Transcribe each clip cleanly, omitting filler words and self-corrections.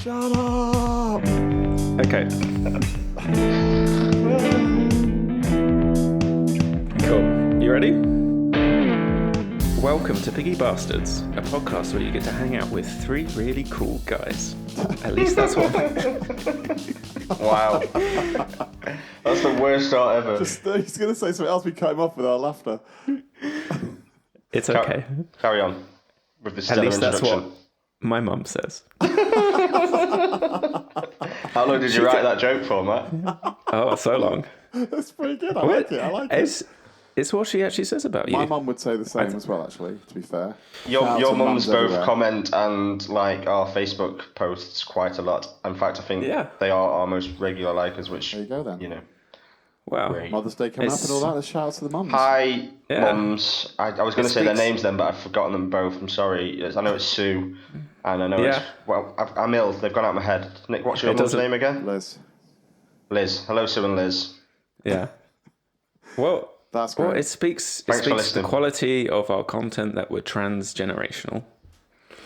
Shut up! Okay. Cool. You ready? Welcome to Piggy Bastards, a podcast where you get to hang out with three really cool guys. At least that's what... Wow. That's the worst start ever. He's going to say something else, we cut him off with our laughter. It's okay. Carry on with the At stellar least that's introduction. what my mum says. How long did you write that joke for, Matt? Oh, so long. That's pretty good, I like it. It's what she actually says about you. My mum would say the same as well, actually, to be fair. Your Shout out to mums both everywhere. comment and like our Facebook posts quite a lot. In fact, I think they are our most regular likers, which, There you go then. you know. Wow. Great. Mother's Day coming up and all that. Let's shout out to the mums. Hi, Yeah. mums. I was going to say their names then, but I've forgotten them both. I'm sorry. I know it's Sue, and I know it's... Well, I'm ill. They've gone out of my head. Nick, what's your mum's name again? Liz. Liz. Hello, Sue and Liz. Yeah. Well... That's great. Well, it speaks Thanks for to the listening. quality of our content that we're transgenerational.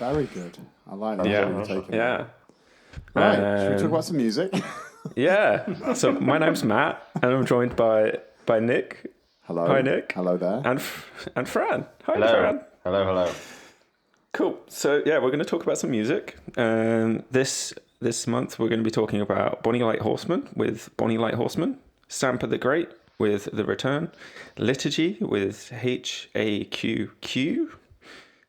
Very good. I like that. Yeah. How you're taking it. Yeah. Right, should we talk about some music? Yeah. So my name's Matt, and I'm joined by Nick. Hello. Hi, Nick. Hello there. And Fran. Hi, Hello. Fran. Hello. Cool. So yeah, we're going to talk about some music. This month we're going to be talking about Bonny Light Horseman with Bonny Light Horseman, Sampa the Great with The Return, Liturgy with HAQQ,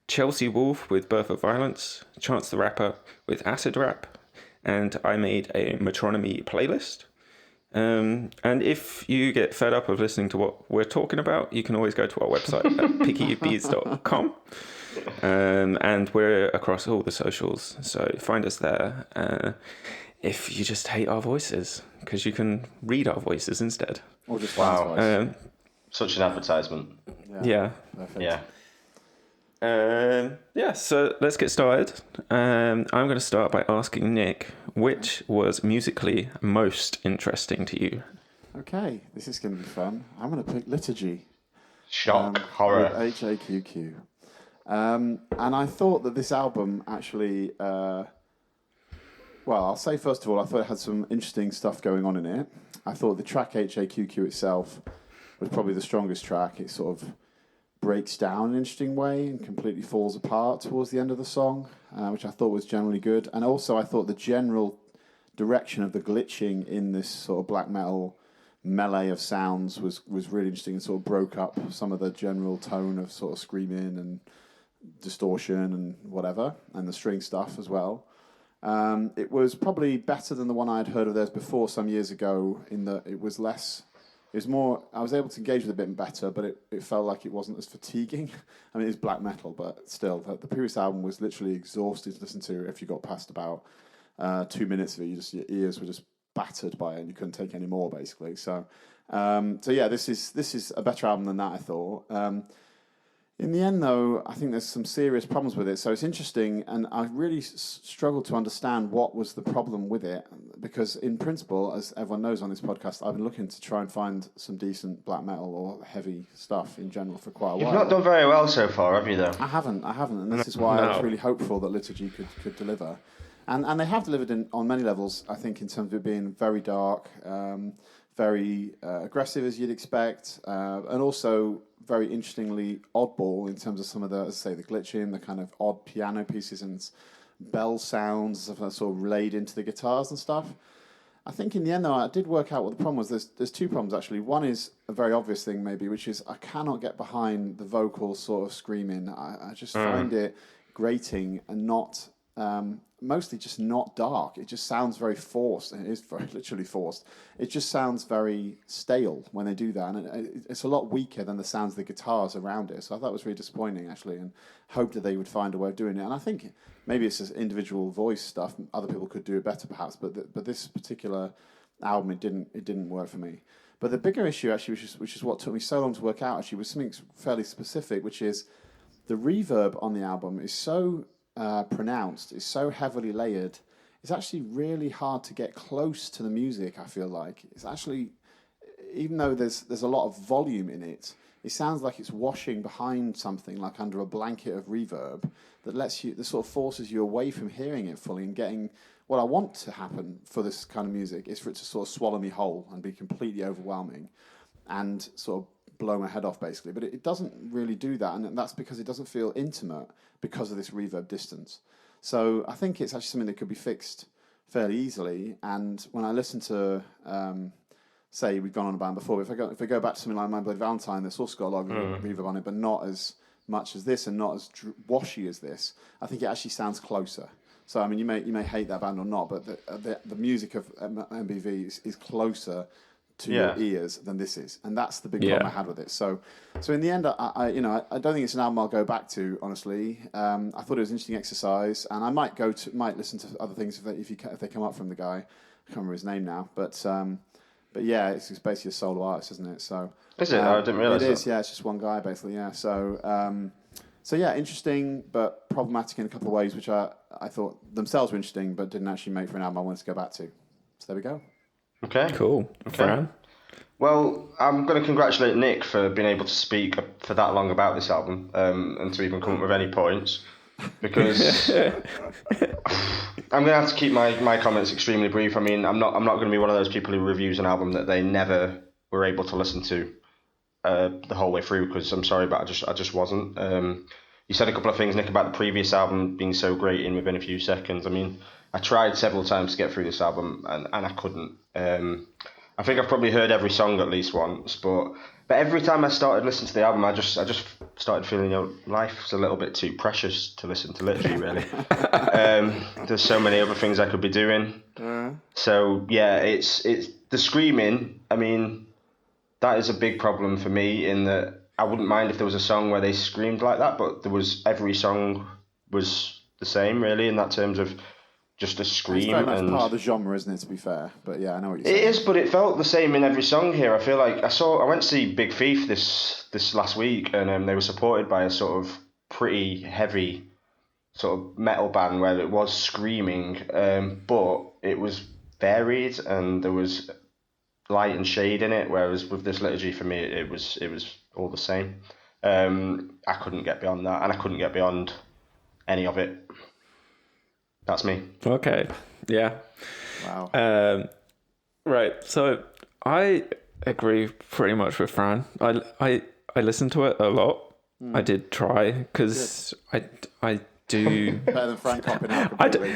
Chelsea Wolfe with Birth of Violence, Chance the Rapper with Acid Rap, and I made a Metronomy playlist. And if you get fed up of listening to what we're talking about, you can always go to our website at pickybees.com. And we're across all the socials, so find us there. If you just hate our voices, because you can read our voices instead. Or just Wow. Fran's voice. Such an advertisement. Yeah. Perfect. Yeah. So let's get started. I'm going to start by asking Nick, which was musically most interesting to you? Okay, this is going to be fun. I'm going to pick Liturgy. Shock, horror. With HAQQ. And I thought that this album actually... well, I'll say first of all, I thought it had some interesting stuff going on in it. I thought the track HAQQ itself was probably the strongest track. It sort of breaks down in an interesting way and completely falls apart towards the end of the song, which I thought was generally good. And also I thought the general direction of the glitching in this sort of black metal melee of sounds was really interesting and sort of broke up some of the general tone of sort of screaming and distortion and whatever, and the string stuff as well. It was probably better than the one I had heard of theirs before some years ago, in that it was more, I was able to engage with it a bit better, but it felt like it wasn't as fatiguing. I mean, it's black metal, but still, the previous album was literally exhausting to listen to if you got past about 2 minutes of it. Your ears were just battered by it and you couldn't take any more, basically. So yeah, this is a better album than that, I thought. In the end, though, I think there's some serious problems with it. So it's interesting, and I really struggled to understand what was the problem with it, because in principle, as everyone knows on this podcast, I've been looking to try and find some decent black metal or heavy stuff in general for quite a while. You've not done very well so far, have you, though? I haven't, and this is why I was really hopeful that Liturgy could deliver. And they have delivered on many levels, I think, in terms of it being very dark, very aggressive, as you'd expect, and also very interestingly oddball in terms of some of the, as I say, the glitching, the kind of odd piano pieces and bell sounds that are sort of relayed into the guitars and stuff. I think in the end, though, I did work out what the problem was. There's two problems, actually. One is a very obvious thing, maybe, which is I cannot get behind the vocal sort of screaming. I just find it grating and not... mostly just not dark. It just sounds very forced, and it is very literally forced. It just sounds very stale when they do that, and it's a lot weaker than the sounds of the guitars around it. So I thought it was really disappointing, actually, and hoped that they would find a way of doing it. And I think maybe it's just individual voice stuff. Other people could do it better, perhaps, but this particular album, it didn't work for me. But the bigger issue, actually, which is what took me so long to work out, actually, was something fairly specific, which is the reverb on the album is so pronounced, is so heavily layered. It's actually really hard to get close to the music. I feel like it's actually, even though there's a lot of volume in it, it sounds like it's washing behind something, like under a blanket of reverb that sort of forces you away from hearing it fully and getting what I want to happen for this kind of music is for it to sort of swallow me whole and be completely overwhelming and sort of blow my head off, basically. But it doesn't really do that, and that's because it doesn't feel intimate because of this reverb distance. So I think it's actually something that could be fixed fairly easily. And when I listen to, say, we've gone on about before, if I go back to something like My Bloody Valentine, that's also got a lot of reverb on it, but not as much as this and not as washy as this, I think it actually sounds closer. So I mean, you may hate that band or not, but the music of MBV is closer to your ears than this is, and that's the big problem I had with it. So in the end, I don't think it's an album I'll go back to. Honestly, I thought it was an interesting exercise, and I might listen to other things if they come up from the guy. I can't remember his name now, but yeah, it's basically a solo artist, isn't it? So is it? I didn't realise it is. Yeah, it's just one guy basically. Yeah, so yeah, interesting but problematic in a couple of ways, which I thought themselves were interesting, but didn't actually make for an album I wanted to go back to. So there we go. Okay. Cool. Okay. Fran? Well, I'm going to congratulate Nick for being able to speak for that long about this album and to even come up with any points, because I'm going to have to keep my comments extremely brief. I mean, I'm not going to be one of those people who reviews an album that they never were able to listen to the whole way through, because I'm sorry, but I just wasn't. You said a couple of things, Nick, about the previous album being so great in within a few seconds. I mean, I tried several times to get through this album and I couldn't. I think I've probably heard every song at least once, but every time I started listening to the album, I just started feeling, life's a little bit too precious to listen to Liturgy, really. There's so many other things I could be doing. So yeah, it's the screaming. I mean, that is a big problem for me, in that I wouldn't mind if there was a song where they screamed like that, but every song was the same, really, in that terms of just a scream. It's very much part of the genre, isn't it, to be fair? But yeah, I know what you're saying. It is, but it felt the same in every song here. I feel like I went to see Big Thief this last week, and they were supported by a sort of pretty heavy sort of metal band where it was screaming, but it was varied and there was light and shade in it, whereas with this Liturgy, for me, it was all the same. I couldn't get beyond that, and I couldn't get beyond any of it. That's me. Okay. Yeah. Wow. Right. So I agree pretty much with Fran. I listened to it a lot. I did try, because I do better than Fran copying out completely.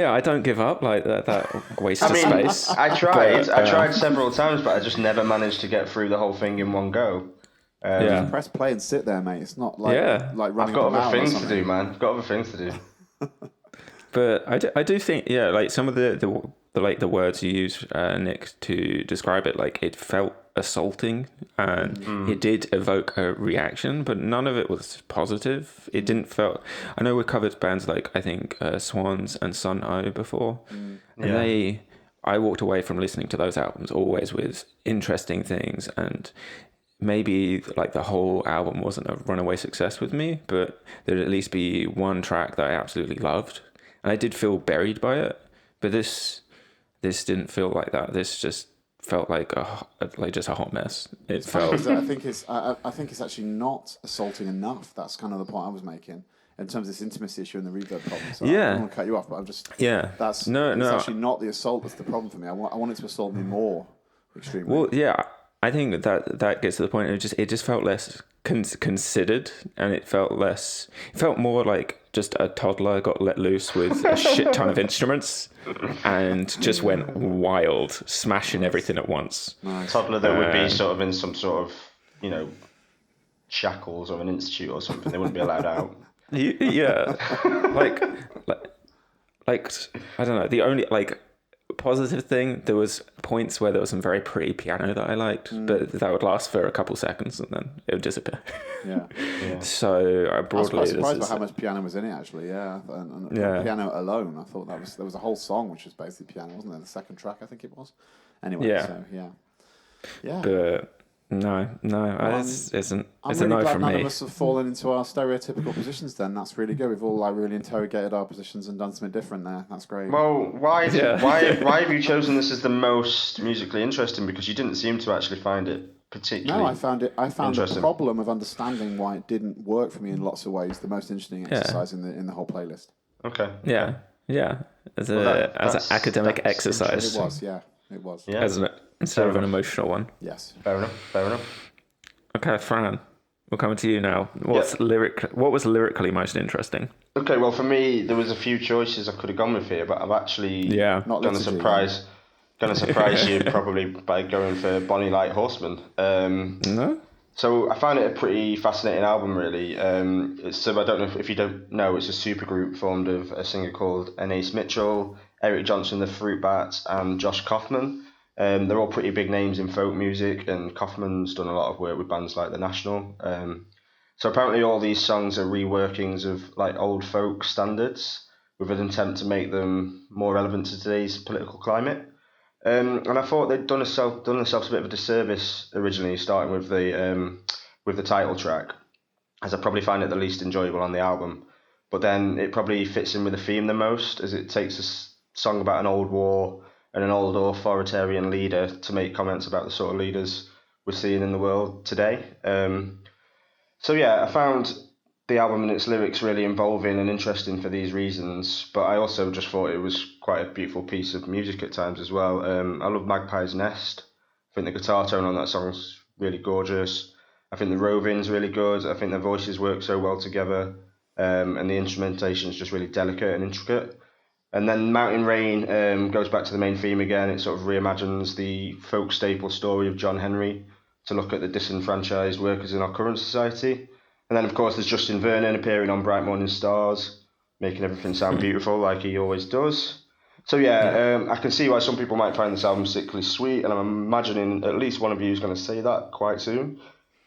I don't give up like that waste of space. I tried several times, but I just never managed to get through the whole thing in one go. Press play and sit there, mate. It's not like running. I've got other things to do, man. I've got other things to do. But I do think, like some of the words you use, Nick, to describe it, like it felt assaulting, and it did evoke a reaction, but none of it was positive. It didn't feel. I know we've covered bands like, I think, Swans and Sun O before, and I walked away from listening to those albums always with interesting things, and maybe like the whole album wasn't a runaway success with me, but there'd at least be one track that I absolutely loved. And I did feel buried by it, but this didn't feel like that. This just felt like just a hot mess. It felt. I think it's actually not assaulting enough. That's kind of the point I was making in terms of this intimacy issue and the reverb problem. So I don't want to cut you off, but I'm just That's it's actually not the assault that's the problem for me. I want it to assault me more extremely. Well, yeah, I think that gets to the point. It just felt less considered, and it felt more like just a toddler got let loose with a shit ton of instruments and just went wild, smashing everything at once. Nice. Toddler that would be sort of in some sort of, shackles or an institute or something. They wouldn't be allowed out. Yeah, like I don't know. The only positive thing, there was points where there was some very pretty piano that I liked, but that would last for a couple seconds and then it would disappear. So broadly, I was quite surprised by how much piano was in it, actually. And piano alone, I thought there was a whole song which was basically piano, wasn't there? The second track, I think it was. Anyway, so but no, it's a really no glad from none me. of us have fallen into our stereotypical positions. Then that's really good. We've all really interrogated our positions and done something different there. That's great. Well, why have you chosen this as the most musically interesting? Because you didn't seem to actually find it particularly. No, I found the problem of understanding why it didn't work for me in lots of ways the most interesting exercise in the whole playlist. Okay. Yeah. as an academic exercise. It was, yeah, it was. Yeah. Instead of an emotional one. Yes. Fair enough. Okay, Fran, we're coming to you now. What was lyrically most interesting? Okay, well, for me, there was a few choices I could have gone with here, but I've actually going to surprise you probably by going for Bonny Light Horseman. No? So I found it a pretty fascinating album, really. So I don't know if you don't know, it's a supergroup formed of a singer called Anais Mitchell, Eric Johnson, the Fruit Bats, and Josh Kaufman. They're all pretty big names in folk music, and Kaufman's done a lot of work with bands like The National. So apparently all these songs are reworkings of like old folk standards with an attempt to make them more relevant to today's political climate. And I thought they'd done themselves a bit of a disservice originally, starting with the title track, as I probably find it the least enjoyable on the album. But then it probably fits in with the theme the most, as it takes a song about an old war and an old authoritarian leader to make comments about the sort of leaders we're seeing in the world today. So yeah, I found the album and its lyrics really involving and interesting for these reasons, but I also just thought it was quite a beautiful piece of music at times as well. I love Magpie's Nest. I think the guitar tone on that song's really gorgeous. I think the roving's really good. I think their voices work so well together, and the instrumentation is just really delicate and intricate. And then Mountain Rain goes back to the main theme again. It sort of reimagines the folk staple story of John Henry to look at the disenfranchised workers in our current society. And then, of course, there's Justin Vernon appearing on Bright Morning Stars, making everything sound beautiful like he always does. So, I can see why some people might find this album sickly sweet, and I'm imagining at least one of you is going to say that quite soon.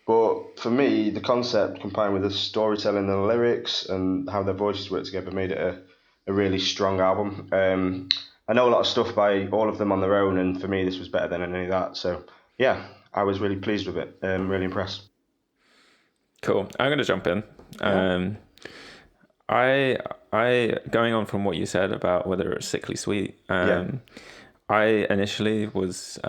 But for me, the concept combined with the storytelling and the lyrics and how their voices work together made it a really strong album. I know a lot of stuff by all of them on their own, and for me, this was better than any of that. So, yeah, I was really pleased with it. Really impressed. Cool. I'm going to jump in. Yeah. I going on from what you said about whether it's sickly sweet. I initially was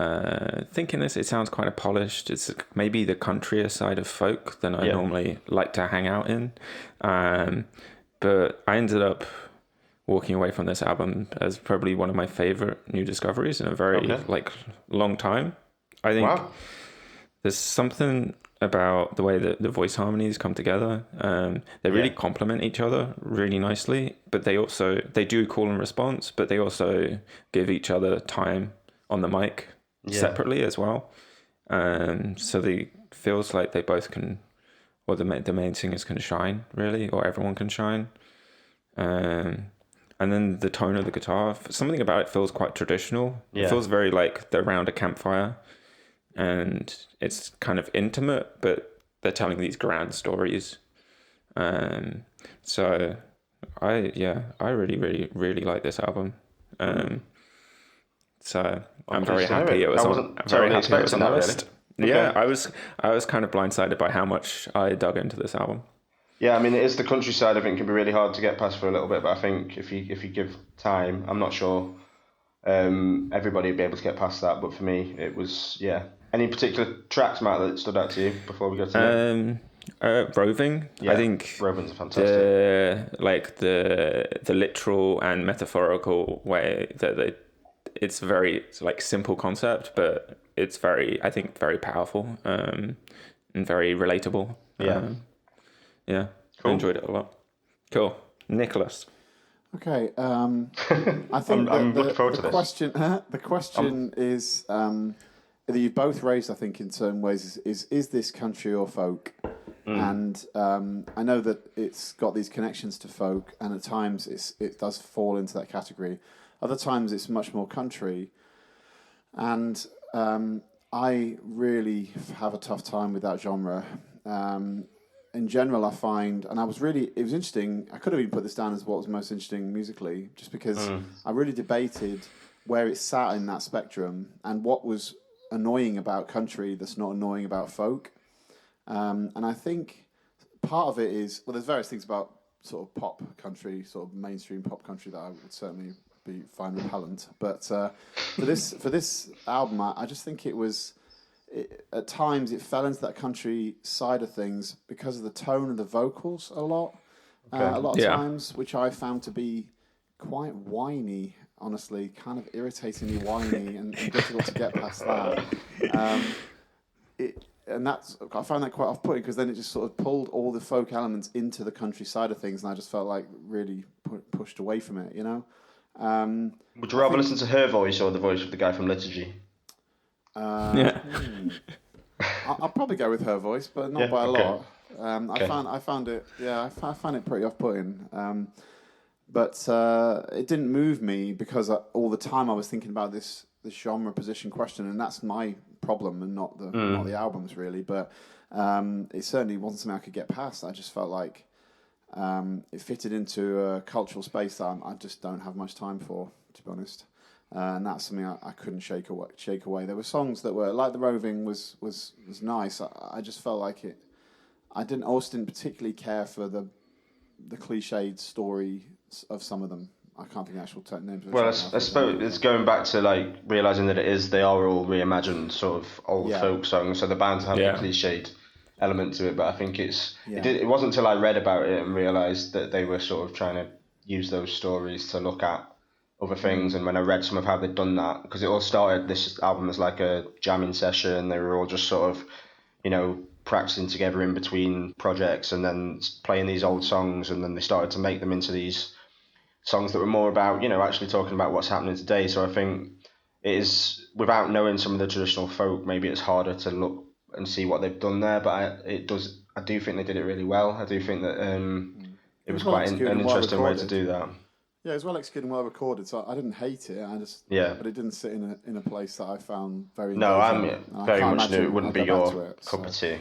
thinking this. It sounds kind of polished. It's maybe the countrier side of folk than I normally like to hang out in. But I ended up walking away from this album as probably one of my favorite new discoveries in a very long time. I think there's something about the way that the voice harmonies come together. They really complement each other really nicely, but they do call and response, but they also give each other time on the mic separately as well. So they feels like they both can, or the main singers can shine really, or everyone can shine. And then the tone of the guitar, something about it feels quite traditional. It feels very like they're around a campfire. And it's kind of intimate, but they're telling these grand stories. So I really, really, really like this album. So I'm very happy it was on. I'm very happy it was on the list. Really? Yeah, okay. I was kind of blindsided by how much I dug into this album. Yeah, I mean, it is the countryside. I think can be really hard to get past for a little bit, but I think if you give time, I'm not sure everybody would be able to get past that. But for me, it was Any particular tracks, Matt, that stood out to you before we go to Roving? Yeah, I think Roving's fantastic. The literal and metaphorical way that it's very simple concept, but it's very powerful and very relatable. Cool. I enjoyed it a lot. Cool. Nicholas. Okay. I think the question is that you both raised, I think, in certain ways, is this country or folk? And I know that it's got these connections to folk, and at times it does fall into that category. Other times it's much more country. And I really have a tough time with that genre. In general, I find, and it was interesting, I could have even put this down as what was most interesting musically, just because I really debated where it sat in that spectrum and what was annoying about country that's not annoying about folk. And I think part of it is, there's various things about sort of pop country, sort of mainstream pop country that I would certainly find repellent. But for this album, I just think at times it fell into that country side of things because of the tone of the vocals a lot of times, which I found to be quite whiny, honestly, kind of irritatingly whiny and difficult to get past that. I found that quite off-putting because then it just sort of pulled all the folk elements into the country side of things, and I just felt like really pushed away from it, you know. Would you rather listen to her voice or the voice of the guy from Liturgy? Yeah. I'll probably go with her voice, but not by a lot. I found it pretty off-putting. But it didn't move me because all the time I was thinking about this genre position question, and that's my problem, and not the albums really. But it certainly wasn't something I could get past. I just felt like it fitted into a cultural space that I just don't have much time for, to be honest. And that's something I couldn't shake away. There were songs that were like The Roving was nice. I just felt like it. I didn't particularly care for the cliched story of some of them. I can't think of actual names. Well, I suppose it's going back to like realizing that they are all reimagined sort of old folk songs, so the bands have a cliched element to it. But I think it wasn't until I read about it and realized that they were sort of trying to use those stories to look at other things. And when I read some of how they'd done that, because it all started, this album as like a jamming session. They were all just sort of, practicing together in between projects and then playing these old songs, and then they started to make them into these songs that were more about, actually talking about what's happening today. So I think it is, without knowing some of the traditional folk, maybe it's harder to look and see what they've done there, but I do think they did it really well. I do think that it was quite an interesting way to do that. Yeah, it was well executed and well recorded, so I didn't hate it. But it didn't sit in a place that I found very engaging. No, I very much knew it wouldn't be your cup of tea.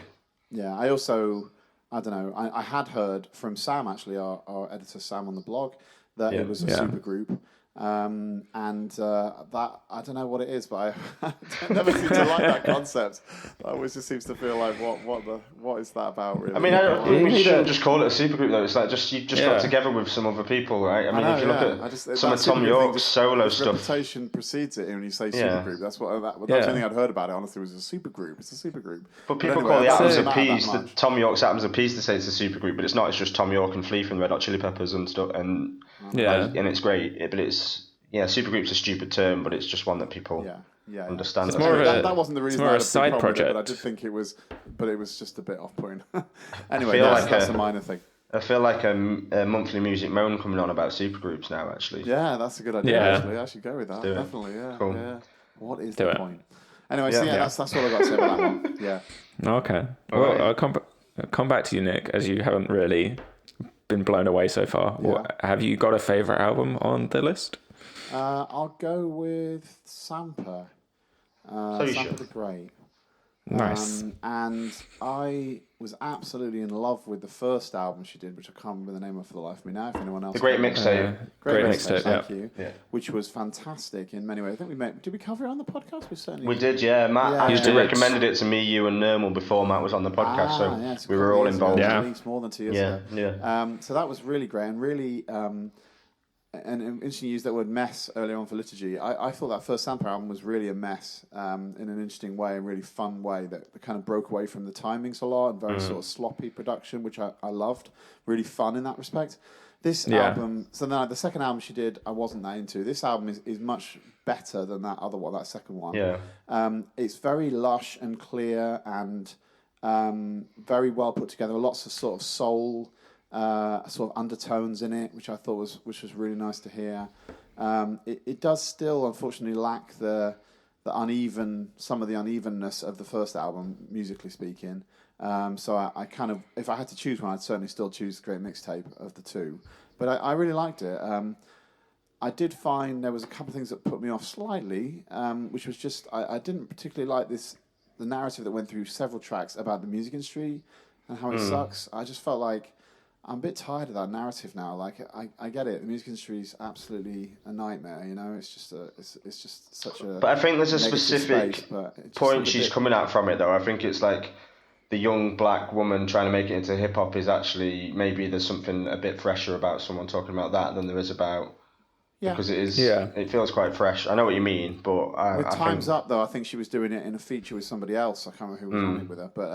Yeah, I don't know. I had heard from Sam, actually, our editor Sam on the blog, that it was a super group. And that, I don't know what it is, but I never seem to like that concept. It always just seems to feel like, what is that about, really? I mean, we shouldn't just call it a supergroup, though. It's like you got together with some other people, right? I mean, if you look at some of Tom York's solo stuff. Reputation precedes it when you say supergroup. That's the only thing I'd heard about it, honestly, was a supergroup. It's a supergroup. But people call the Atoms of Peace, Tom York's Atoms of Peace, to say it's a supergroup, but it's not. It's just Tom York and Flea from Red Hot Chili Peppers and stuff, and it's great, but it's. Yeah, supergroup's a stupid term, but it's just one that people understand. It's that wasn't the reason. It's more I a side project, but I did think it was just a bit off-putting. Anyway, that's a minor thing. I feel like a monthly Music Moan coming on about supergroups now, actually. Yeah, that's a good idea. Actually, I should go with that. Definitely. Yeah. Cool. Yeah. What is the point? Anyway, that's all I got to say about that one. Yeah. Okay. Well, I'll come back to you, Nick, as you haven't really been blown away so far. Yeah. Have you got a favourite album on the list? I'll go with Sampa. Sampa the Great. Nice. And I was absolutely in love with the first album she did, which I can't remember the name of for the life of me now. If anyone else, The Great Mixtape. Great Mixtape. Thank you. Yeah. Which was fantastic in many ways. I think did we cover it on the podcast? We did, yeah. Matt actually recommended it to me, you, and Nermal before Matt was on the podcast, so we were all involved. At least more than 2 years ago. Yeah. So that was really great and really. And interesting, you used that word mess earlier on for Liturgy. I thought that first Sampa album was really a mess in an interesting way, a really fun way that kind of broke away from the timings a lot and very sort of sloppy production, which I loved. Really fun in that respect. This album, so then the second album she did, I wasn't that into. This album is much better than that other one, that second one. Yeah. It's very lush and clear and very well put together. Lots of sort of soul. Sort of undertones in it, which I thought was really nice to hear. It does still, unfortunately, lack some of the unevenness of the first album, musically speaking. So I kind of, if I had to choose one, I'd certainly still choose the Great Mixtape of the two. But I really liked it. I did find there was a couple of things that put me off slightly, which was just I didn't particularly like the narrative that went through several tracks about the music industry and how it sucks. I just felt like I'm a bit tired of that narrative now. Like I get it. The music industry is absolutely a nightmare. It's just such a. But I think there's a specific point she's coming at from it, though. I think it's like the young black woman trying to make it into hip hop is actually, maybe there's something a bit fresher about someone talking about that than there is about. Yeah. Because it is. Yeah. It feels quite fresh. I know what you mean, but with Time's Up, though, I think she was doing it in a feature with somebody else. I can't remember who was on it with her, but.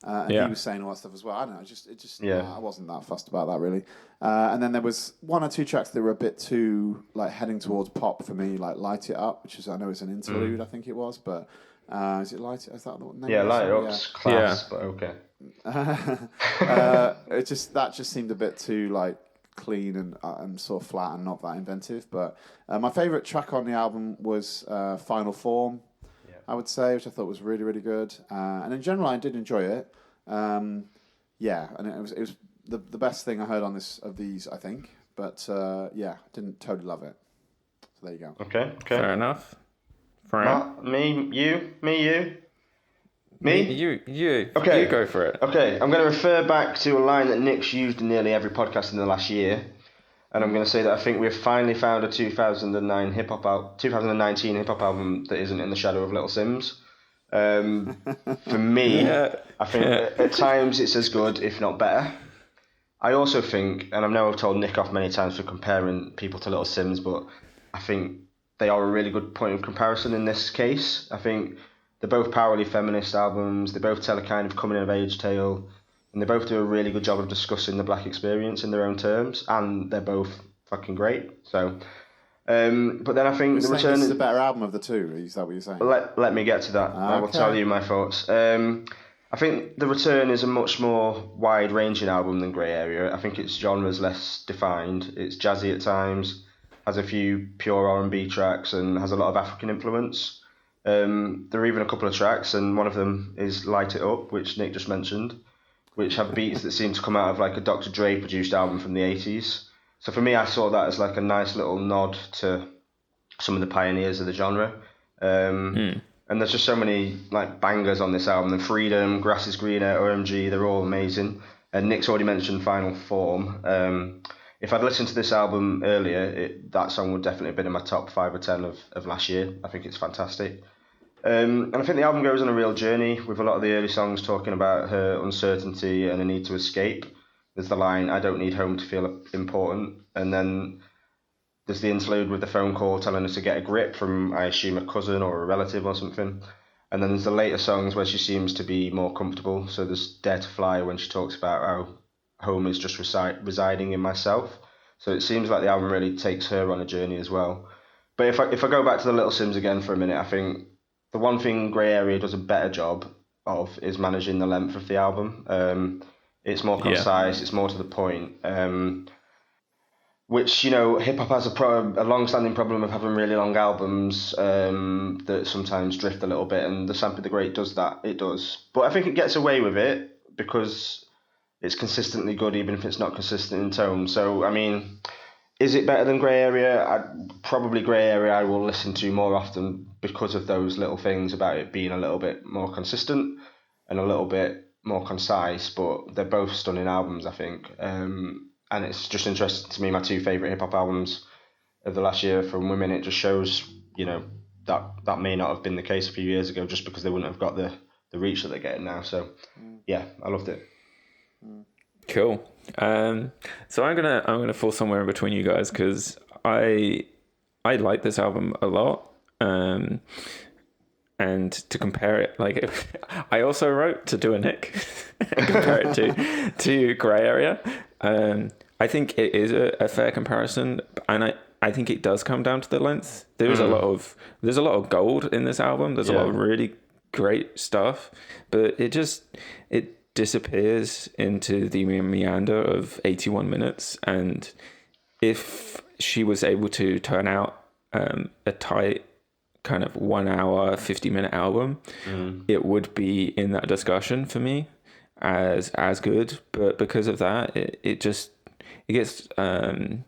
And he was saying all that stuff as well. I don't know. I wasn't that fussed about that really. And then there was one or two tracks that were a bit too like heading towards pop for me, like "Light It Up," which is I know it's an interlude. I think it was, but is it "Light It"? Is that the name? Yeah, "Light It Up's class, but okay. It just seemed a bit too like clean and sort of flat and not that inventive. But my favourite track on the album was "Final Form." I would say, which I thought was really, really good. And in general, I did enjoy it. And it was the best thing I heard on of these, I think. But didn't totally love it. So there you go. Okay. Fair enough. Fran? Me, you. Okay. You go for it. Okay, I'm going to refer back to a line that Nick's used in nearly every podcast in the last year. And I'm going to say that I think we've finally found a 2019 hip hop album that isn't in the shadow of Little Sims. For me, I think at times it's as good, if not better. I also think, and I know I've told Nick off many times for comparing people to Little Sims, but I think they are a really good point of comparison in this case. I think they're both powerfully feminist albums. They both tell a kind of coming of age tale. And they both do a really good job of discussing the black experience in their own terms, and they're both fucking great. So, but then I think The Return is the better album of the two. Is that what you're saying? Let me get to that. I will tell you my thoughts. I think The Return is a much more wide-ranging album than Grey Area. I think its genre's less defined. It's jazzy at times, has a few pure R&B tracks, and has a lot of African influence. There are even a couple of tracks, and one of them is Light It Up, which Nick just mentioned, which have beats that seem to come out of like a Dr. Dre produced album from the 80s. So for me, I saw that as like a nice little nod to some of the pioneers of the genre. And there's just so many like bangers on this album. The Freedom, Grass is Greener, OMG, they're all amazing. And Nick's already mentioned Final Form. If I'd listened to this album earlier, that song would definitely have been in my top 5 or 10 of last year. I think it's fantastic. And I think the album goes on a real journey with a lot of the early songs talking about her uncertainty and a need to escape. There's the line, "I don't need home to feel important." And then there's the interlude with the phone call telling her to get a grip from, I assume, a cousin or a relative or something. And then there's the later songs where she seems to be more comfortable. So there's Dare to Fly when she talks about how home is just residing in myself. So it seems like the album really takes her on a journey as well. But if I go back to the Little Sims again for a minute, I think the one thing Grey Area does a better job of is managing the length of the album. It's more concise, it's more to the point. Which, hip hop has a long-standing problem of having really long albums that sometimes drift a little bit, and the Sampa the Great does that. It does, but I think it gets away with it because it's consistently good, even if it's not consistent in tone. So, I mean, is it better than Grey Area? Probably Grey Area I will listen to more often because of those little things about it being a little bit more consistent and a little bit more concise, but they're both stunning albums, I think. And it's just interesting to me, my two favourite hip-hop albums of the last year from women. It just shows, that may not have been the case a few years ago just because they wouldn't have got the reach that they're getting now. So, yeah, I loved it. Cool. So I'm gonna fall somewhere in between you guys because I like this album a lot. And to compare it, like I also wrote to do a Nick and compare it to Grey Area. I think it is a fair comparison, and I think it does come down to the length. There's a lot of gold in this album. There's a lot of really great stuff, but it disappears into the meander of 81 minutes. And if she was able to turn out a tight kind of 1 hour, 50-minute album, it would be in that discussion for me as good. But because of that, it gets the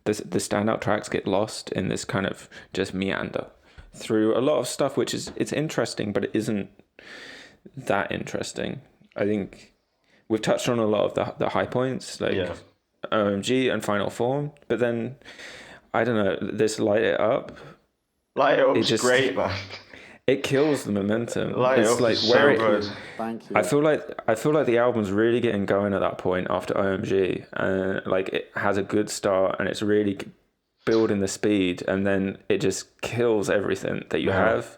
standout tracks get lost in this kind of just meander through a lot of stuff, which it's interesting, but it isn't that interesting. I think we've touched on a lot of the high points, like OMG and Final Form, but then I don't know, this Light It Up. Light It Up's great, man. It kills the momentum. Light It Up is so good. Thank you. I feel like the album's really getting going at that point after OMG, and like it has a good start, and it's really building the speed, and then it just kills everything that you have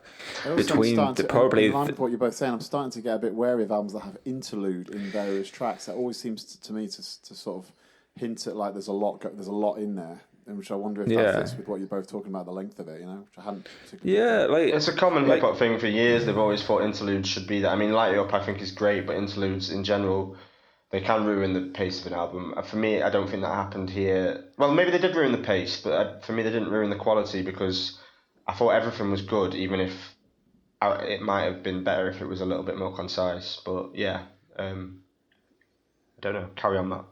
between in line with what you're both saying. I'm starting to get a bit wary of albums that have interlude in various tracks. That always seems to me to sort of hint at like there's a lot in there, and which I wonder if that fits with what you're both talking about, the length of it. Which I hadn't. Like it's a common hip hop thing for years. They've always thought interludes should be that. I mean, Light It Up I think is great, but interludes in general, they can ruin the pace of an album. For me, I don't think that happened here. Well, maybe they did ruin the pace, but for me, they didn't ruin the quality because I thought everything was good, even if it might have been better if it was a little bit more concise. But yeah, I don't know. Carry on, Matt.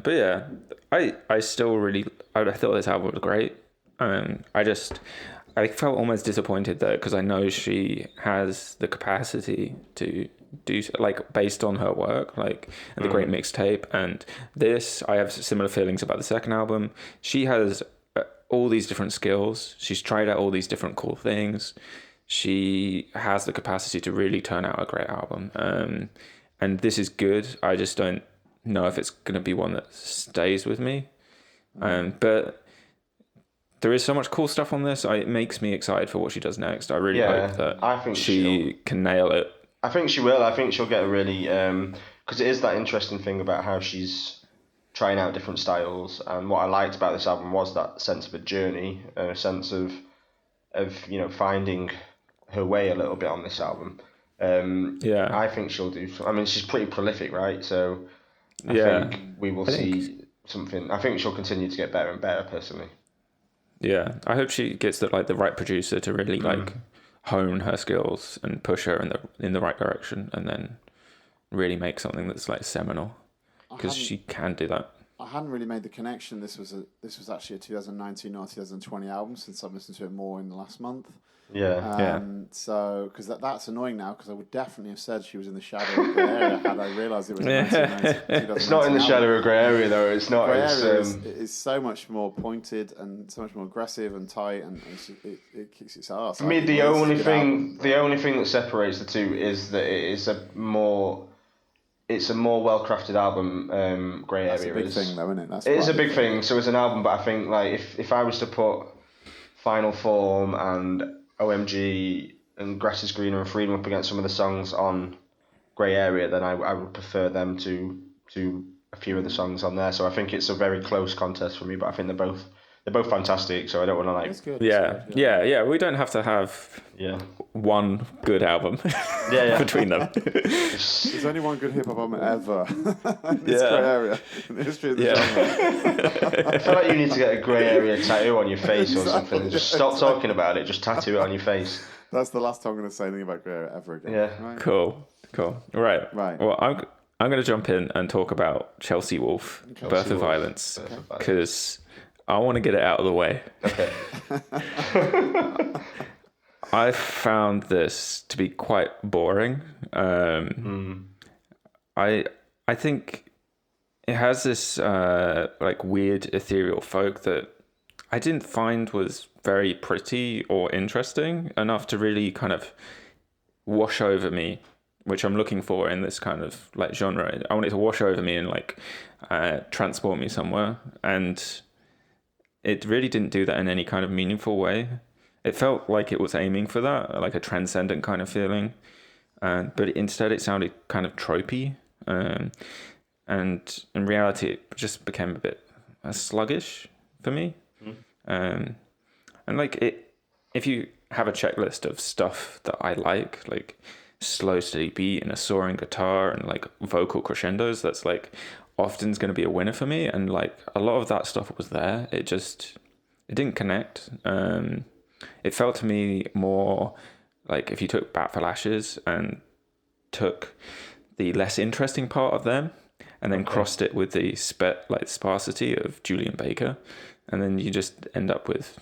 But yeah, I still really I thought this album was great. I felt almost disappointed though because I know she has the capacity to do like based on her work, like and the Great Mixtape and this. I have similar feelings about the second album. She has all these different skills. She's tried out all these different cool things. She has the capacity to really turn out a great album. And this is good. I just don't know if it's going to be one that stays with me. But there is so much cool stuff on this. It makes me excited for what she does next. I really hope that she can nail it. I think she will. I think she'll get a really... because it is that interesting thing about how she's trying out different styles. And what I liked about this album was that sense of a journey, a sense of finding her way a little bit on this album. I think she'll do... I mean, she's pretty prolific, right? So I think we will see something... I think she'll continue to get better and better, personally. Yeah, I hope she gets the right producer to really hone her skills and push her in the right direction, and then really make something that's like seminal, because she can do that. I hadn't really made the connection. This was actually a 2019 or 2020 album, since I've listened to it more in the last month. So because that's annoying now, because I would definitely have said she was in the shadow of grey area had I realised it was a 1990. It's not in the shadow of grey area though. It's not. Grey area is so much more pointed and so much more aggressive and tight, and it kicks its ass. For me, the only thing that separates the two is that it's a more well-crafted album. Grey That's area a big thing, though, isn't it? It is a big thing. So it's an album, but I think like if I was to put Final Form and OMG and Grass is Greener and Freedom up against some of the songs on Grey Area, then I would prefer them to a few of the songs on there. So I think it's a very close contest for me, but I think they're both fantastic. So I don't want to like. It's good. Yeah. We don't have to have one good album between them. There's only one good hip hop album ever. It's Grey Area in the history of the genre. I feel like you need to get a Grey Area tattoo on your face or something. Just stop talking about it. Just tattoo it on your face. That's the last time I'm going to say anything about Grey Area ever again. Yeah. Right? Cool. Right. Well, I'm going to jump in and talk about Chelsea Wolfe, Birth of Violence, because I want to get it out of the way. Okay. I found this to be quite boring. I think it has this like weird ethereal folk that I didn't find was very pretty or interesting enough to really kind of wash over me, which I'm looking for in this kind of like genre. I want it to wash over me and like transport me somewhere, and it really didn't do that in any kind of meaningful way. It felt like it was aiming for that, like a transcendent kind of feeling, but instead it sounded kind of tropey, and in reality it just became a bit sluggish for me. And like if you have a checklist of stuff that I like slow steady beat and a soaring guitar and like vocal crescendos, that's like often is going to be a winner for me, and like a lot of that stuff was there. It didn't connect. It felt to me more like if you took Bat for Lashes and took the less interesting part of them and then crossed it with the sparsity of Julian Baker, and then you just end up with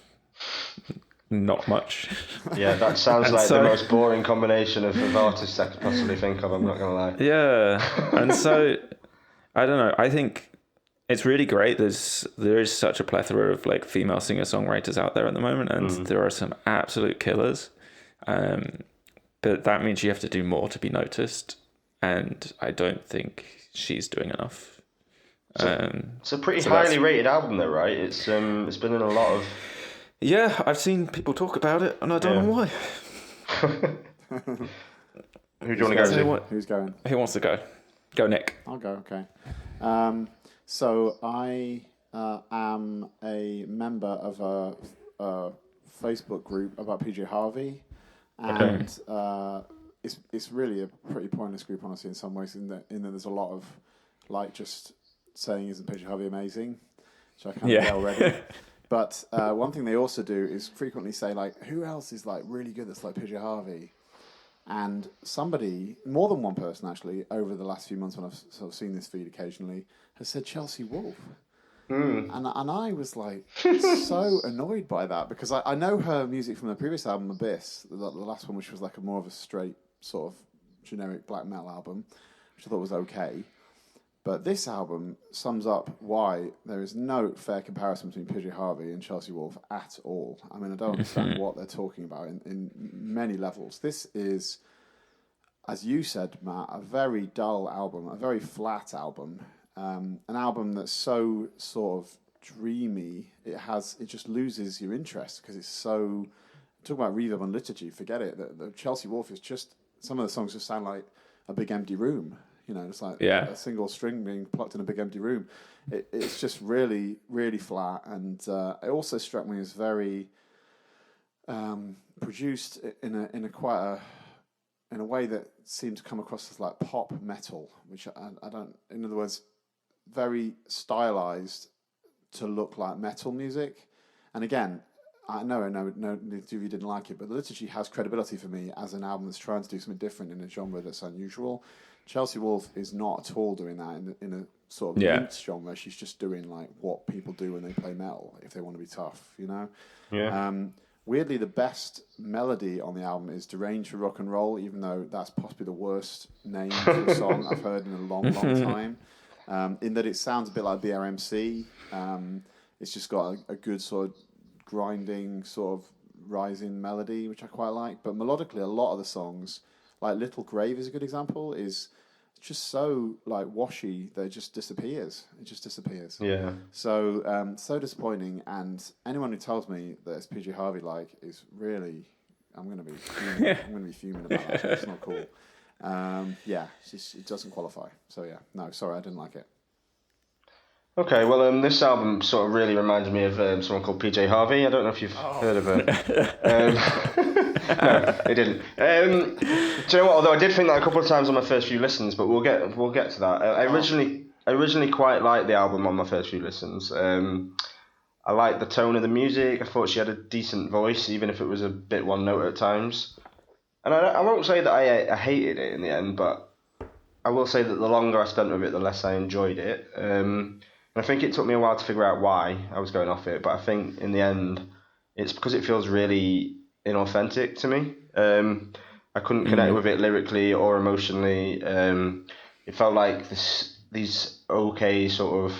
not much. Yeah, that sounds like the most boring combination of artists I could possibly think of, I'm not gonna lie. Yeah. And so I don't know, I think it's really great. There is such a plethora of like female singer-songwriters out there at the moment, and there are some absolute killers. But that means you have to do more to be noticed, and I don't think she's doing enough. It's a pretty highly rated album, though, right? It's been in a lot of. Yeah, I've seen people talk about it, and I don't know why. Who do you want to go to? Who's going? Who wants to go? Go, Nick. I'll go. Okay. So I am a member of a Facebook group about PJ Harvey, and it's really a pretty pointless group, honestly, in some ways. In that there's a lot of like just saying, "Isn't PJ Harvey amazing?" Which I kind of get already. But one thing they also do is frequently say, like, who else is like really good that's like PJ Harvey? And somebody, more than one person actually, over the last few months when I've sort of seen this feed occasionally, has said Chelsea Wolfe. And I was like so annoyed by that, because I know her music from the previous album, Abyss, the last one, which was like more of a straight sort of generic black metal album, which I thought was okay. But this album sums up why there is no fair comparison between PJ Harvey and Chelsea Wolfe at all. I mean, I don't understand what they're talking about in many levels. This is, as you said, Matt, a very dull album, a very flat album, an album that's so sort of dreamy. It just loses your interest because it's so. Talk about reverb on Liturgy. Forget it. The Chelsea Wolfe is just, some of the songs just sound like a big empty room. You know, it's like a single string being plucked in a big empty room. It's just really, really flat, and it also struck me as very produced in a way that seemed to come across as like pop metal, which I don't. In other words, very stylized to look like metal music. And again, I know, neither of you didn't like it, but the Liturgy has credibility for me as an album that's trying to do something different in a genre that's unusual. Chelsea Wolfe is not at all doing that in a sort of mute genre. She's just doing like what people do when they play metal if they want to be tough, you know? Yeah. Weirdly, the best melody on the album is Deranged for Rock and Roll, even though that's possibly the worst name for a song I've heard in a long, long time. In that it sounds a bit like BRMC. It's just got a good sort of grinding, sort of rising melody, which I quite like. But melodically, a lot of the songs, like Little Grave is a good example, is just so like washy that it just disappears. It just disappears. Yeah. So so disappointing. And anyone who tells me that it's PJ Harvey like is really, I'm gonna be fuming about that. It's not cool. It doesn't qualify. So yeah, no, sorry, I didn't like it. Okay, well, this album sort of really reminded me of someone called PJ Harvey. I don't know if you've heard of her. No, it didn't. Do you know what? Although I did think that a couple of times on my first few listens, but we'll get to that. I originally quite liked the album on my first few listens. I liked the tone of the music. I thought she had a decent voice, even if it was a bit one note at times. And I won't say that I hated it in the end, but I will say that the longer I spent with it, the less I enjoyed it. And I think it took me a while to figure out why I was going off it, but I think in the end, it's because it feels really inauthentic to me. I couldn't connect with it lyrically or emotionally. It felt like these okay sort of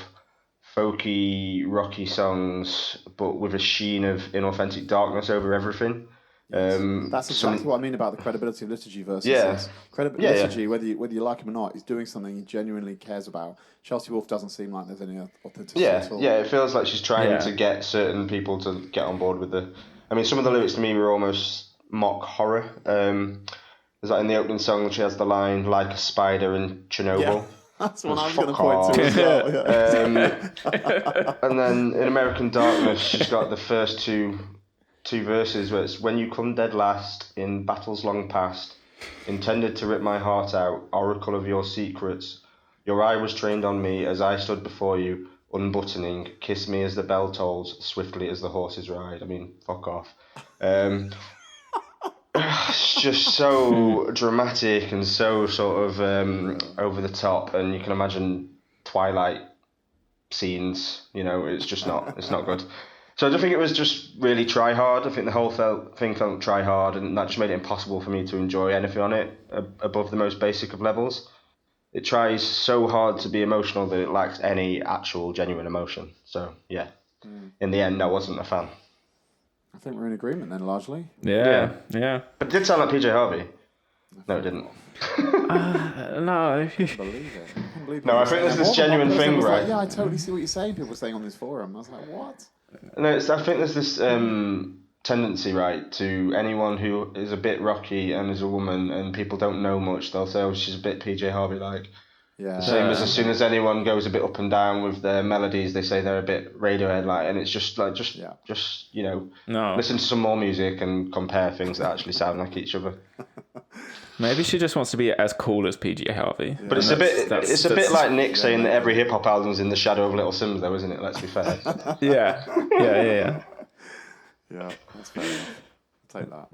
folky, rocky songs, but with a sheen of inauthentic darkness over everything. That's exactly what I mean about the credibility of Liturgy versus this. Liturgy, whether you like him or not, is doing something he genuinely cares about. Chelsea Wolfe doesn't seem like there's any authenticity at all. Yeah, it feels like she's trying to get certain people to get on board with the. I mean, some of the lyrics to me were almost mock horror. There's like in the opening song, she has the line "like a spider in Chernobyl." Yeah. That's what I was going to point to as well. And then in American Darkness, she's got the first two verses where it's "when you come dead last in battles long past, intended to rip my heart out, oracle of your secrets. Your eye was trained on me as I stood before you, unbuttoning. Kiss me as the bell tolls, swiftly as the horses ride." I mean, fuck off. It's just so dramatic and so sort of over the top, and you can imagine Twilight scenes. You know, it's not good. So I don't think it was just really try hard. I think the whole thing felt try hard, and that just made it impossible for me to enjoy anything on it above the most basic of levels. It tries so hard to be emotional that it lacks any actual genuine emotion. So yeah, in the end, I wasn't a fan. I think we're in agreement then, largely. Yeah. But it did sound like PJ Harvey. No, it didn't. No. I can't believe believe No, I what think you're there's saying. this And more than one genuine person thing, was right? like, yeah, I totally see what you're saying. People were saying on this forum. I was like, what? No, I think there's this tendency, right, to anyone who is a bit rocky and is a woman and people don't know much, they'll say, oh, she's a bit PJ Harvey-like. Yeah. The same as soon as anyone goes a bit up and down with their melodies, they say they're a bit Radiohead-like, and it's just like, just listen to some more music and compare things that actually sound like each other. Maybe she just wants to be as cool as PJ Harvey. But it's a bit like Nick saying that every hip hop album's in the shadow of Little Sims, though, isn't it? Let's be fair. Yeah, that's fair enough. I'll take that.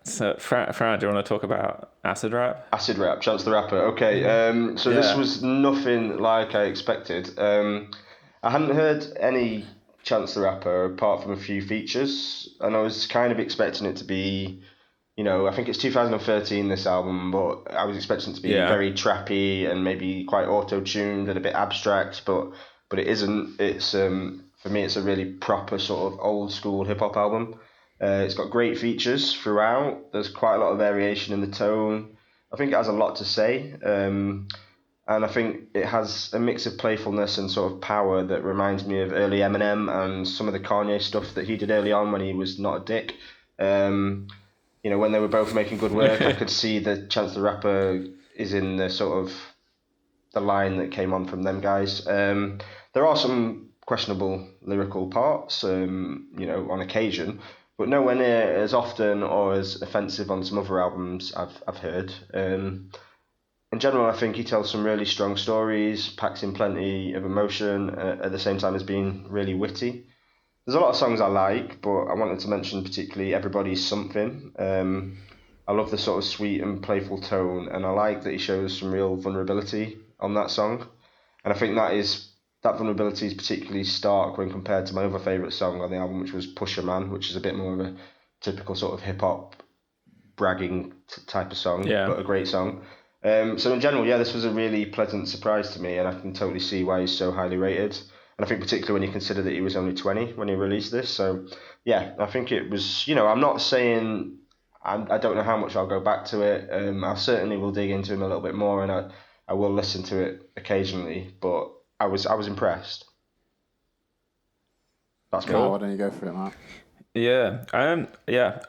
So, Fran, do you want to talk about acid rap? Acid rap, Chance the Rapper. Okay, this was nothing like I expected. I hadn't heard any Chance the Rapper apart from a few features, and I was kind of expecting it to be, I think it's 2013, this album, but I was expecting it to be very trappy and maybe quite auto-tuned and a bit abstract, but it isn't. It's for me, it's a really proper sort of old-school hip-hop album. It's got great features throughout. There's quite a lot of variation in the tone. I think it has a lot to say. And I think it has a mix of playfulness and sort of power that reminds me of early Eminem and some of the Kanye stuff that he did early on when he was not a dick. When they were both making good work, I could see that Chance the Rapper is in the sort of the line that came on from them guys. There are some questionable lyrical parts, on occasion, but nowhere near as often or as offensive on some other albums I've heard. In general, I think he tells some really strong stories, packs in plenty of emotion, at the same time as being really witty. There's a lot of songs I like, but I wanted to mention particularly Everybody's Something. I love the sort of sweet and playful tone, and I like that he shows some real vulnerability on that song. And I think that vulnerability is particularly stark when compared to my other favourite song on the album, which was Pusher Man, which is a bit more of a typical sort of hip-hop bragging type of song, but a great song. So in general, this was a really pleasant surprise to me, and I can totally see why he's so highly rated. And I think particularly when you consider that he was only 20 when he released this. So I think it was, I'm not saying I don't know how much I'll go back to it. I certainly will dig into him a little bit more, and I will listen to it occasionally, but I was impressed. That's cool. Why don't you go for it, Matt?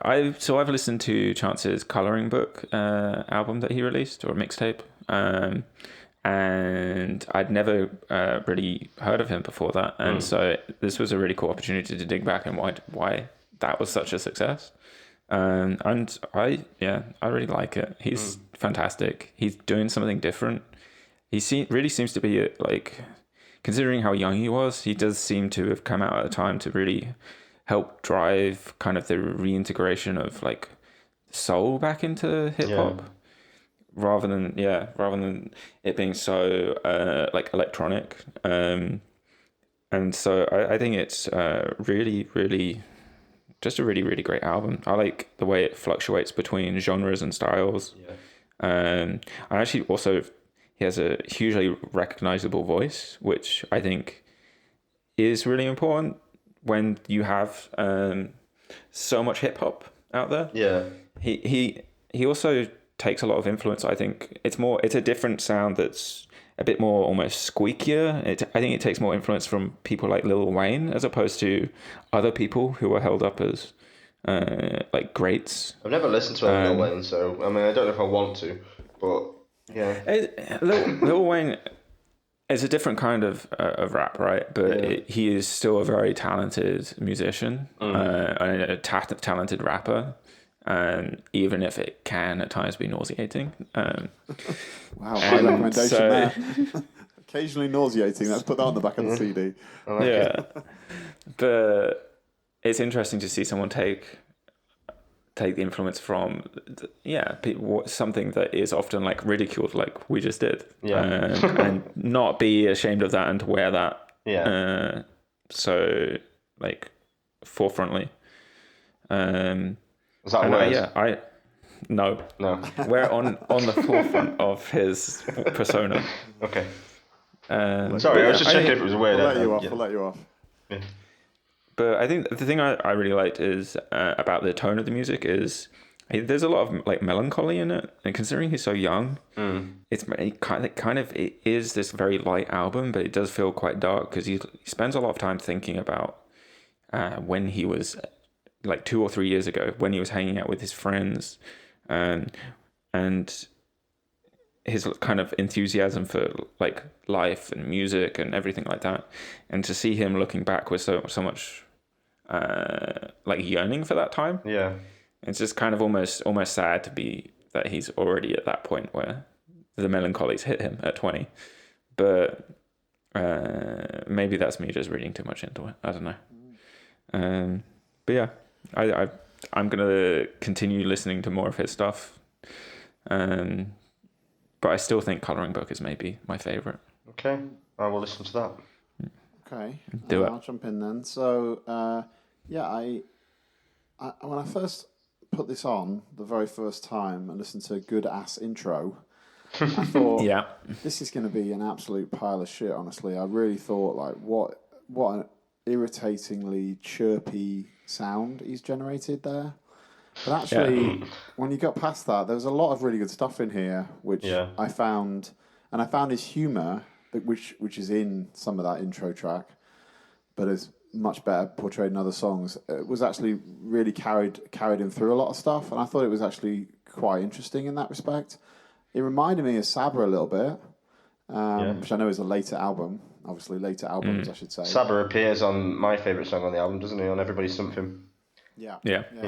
I've listened to Chance's Colouring Book album that he released, or mixtape, and I'd never really heard of him before that, and so this was a really cool opportunity to dig back and why that was such a success. And I really like it. He's fantastic. He's doing something different. He really seems to be like, considering how young he was, he does seem to have come out at a time to really help drive kind of the reintegration of like soul back into hip hop, rather than it being so like electronic. And so I think it's really, really just a really, really great album. I like the way it fluctuates between genres and styles. I actually also, he has a hugely recognizable voice, which I think is really important when you have so much hip hop out there. He also takes a lot of influence. I think it's a different sound that's a bit more almost squeakier. I think it takes more influence from people like Lil Wayne as opposed to other people who are held up as like greats. I've never listened to Lil Wayne, so I mean I don't know if I want to, but Lil Wayne is a different kind of rap, right? But he is still a very talented musician and a talented rapper. Even if it can at times be nauseating. Wow, high recommendation there. Occasionally nauseating. Let's put that on the back of the CD. But it's interesting to see someone take the influence from something that is often like ridiculed, like we just did, and not be ashamed of that and to wear that. So like forefrontly. Is that a word? No. We're on the forefront of his persona. Okay. Sorry, I was just checking if it was a word. I'll let you off. Yeah. But I think the thing I really liked is about the tone of the music is There's a lot of like melancholy in it, and considering he's so young, it is this very light album, but it does feel quite dark because he spends a lot of time thinking about when he was like 2 or 3 years ago, when he was hanging out with his friends, and his kind of enthusiasm for like life and music and everything like that, and to see him looking back with so much like yearning for that time. Yeah. It's just kind of almost sad to be that he's already at that point where the melancholy's hit him at 20. But maybe that's me just reading too much into it. I don't know. But yeah, I'm gonna continue listening to more of his stuff. But I still think Colouring Book is maybe my favourite. Okay, I will listen to that. Okay, Do it. I'll jump in then. So I when I first put this on the very first time and listened to a good ass intro, I thought, Yeah. this is going to be an absolute pile of shit. Honestly, I really thought, like, what an irritatingly chirpy sound he's generated there. But actually, when you got past that, there was a lot of really good stuff in here, which I found, and I found his humour, which is in some of that intro track, but is much better portrayed in other songs. It was actually really carried him through a lot of stuff, and I thought it was actually quite interesting in that respect. It reminded me of Saba a little bit, which I know is a later album. Obviously, later albums, I should say. Saba appears on my favourite song on the album, doesn't he? On Everybody's Something. Yeah.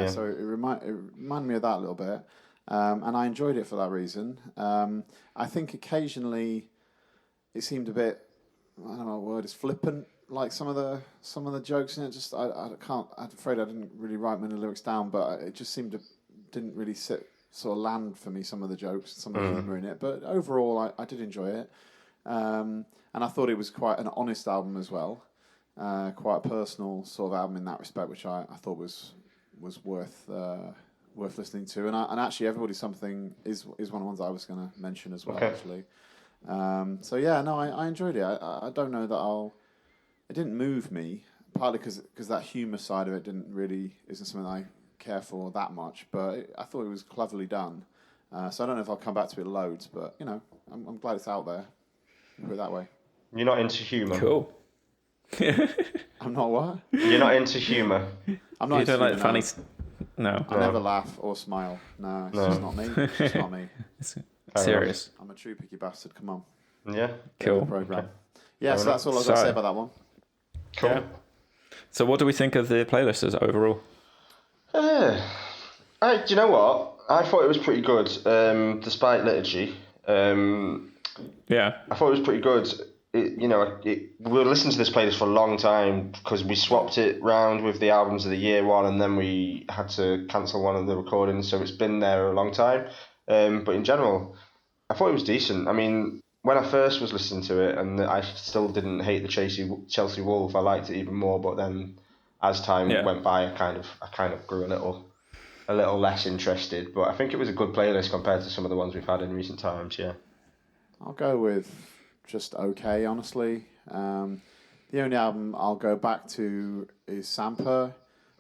So it reminded me of that a little bit, and I enjoyed it for that reason. I think occasionally it seemed a bit, I don't know what word is, flippant. Like some of the jokes in it, just I'm afraid I didn't really write many lyrics down, but it just didn't really sort of land for me. Some of the jokes, some of the humour in it, but overall I did enjoy it, and I thought it was quite an honest album as well, quite a personal sort of album in that respect, which I thought was worth listening to, and actually Everybody's Something is one of the ones I was going to mention as well. Okay. Actually, so yeah, no, I enjoyed it. I don't know that it didn't move me, partly because that humour side of it isn't something I care for that much, but I thought it was cleverly done. So I don't know if I'll come back to it loads, but I'm glad it's out there. Put it that way. You're not into humour. Cool. I'm not what? You're not into humour. I'm not. You don't like funny. No. I never laugh or smile. No, it's just not me. It's just not me. It's serious. I'm a true picky bastard. Come on. Yeah. Cool. Program. Okay. Yeah. So that's all I've got to say about that one. Cool. Yeah. So what do we think of the playlist as overall? Do you know what? I thought it was pretty good, despite Liturgy. Yeah. I thought it was pretty good. We were listening to this playlist for a long time because we swapped it round with the albums of the year one, and then we had to cancel one of the recordings, so it's been there a long time. But in general, I thought it was decent. I mean, when I first was listening to it, and I still didn't hate the Chelsea Wolfe, I liked it even more. But then, as time went by, I kind of grew a little less interested. But I think it was a good playlist compared to some of the ones we've had in recent times. Yeah, I'll go with just okay, honestly. The only album I'll go back to is Sampa.